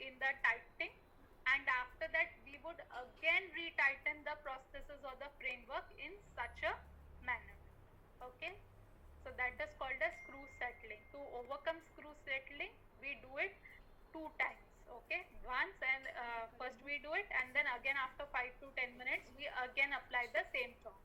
in the tightening, and after that we would again retighten the prosthesis or the framework in such a manner. Okay, so that is called as screw settling. To overcome screw settling, we do it 2 times. Okay, once, and first we do it, and then again after 5 to 10 minutes we again apply the same torque.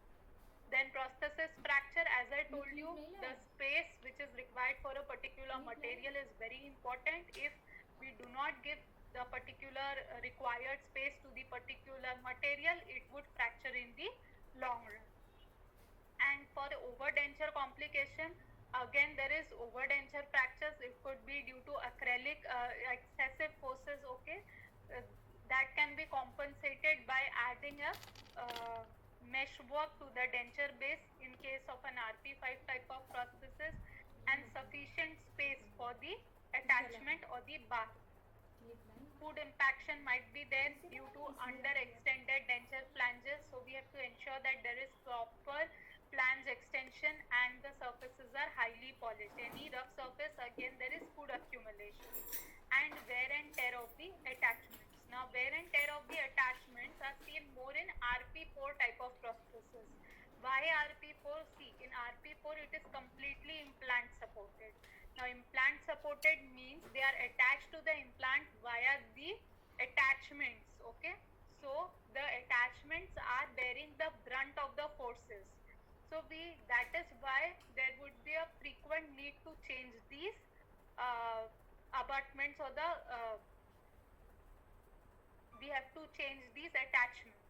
Then prosthesis fracture, as I told you, the space which is required for a particular material is very important. If we do not give the particular required space to the particular material, it would fracture in the long run. And for overdenture complication, again there is overdenture fractures. It could be due to acrylic excessive forces. Okay, uh, that can be compensated by adding a mesh work to the denture base in case of an RP5 type of prosthesis, and sufficient space for the attachment or the bar. Food impaction might be there due to underextended denture flanges, so we have to ensure that there is proper flange extension and the surfaces are highly polished. Any rough surface, again there is food accumulation. And wear and tear of the attachments. Now wear and tear of the attachments are seen more in RP4 type of prosthesis. Why RP4? See, in RP4 it is completely implant supported. Now implant supported means they are attached to the implant via the attachments. Okay, so the attachments are bearing the brunt of the forces. So that is why there would be a frequent need to change these abutments, or we have to change these attachments.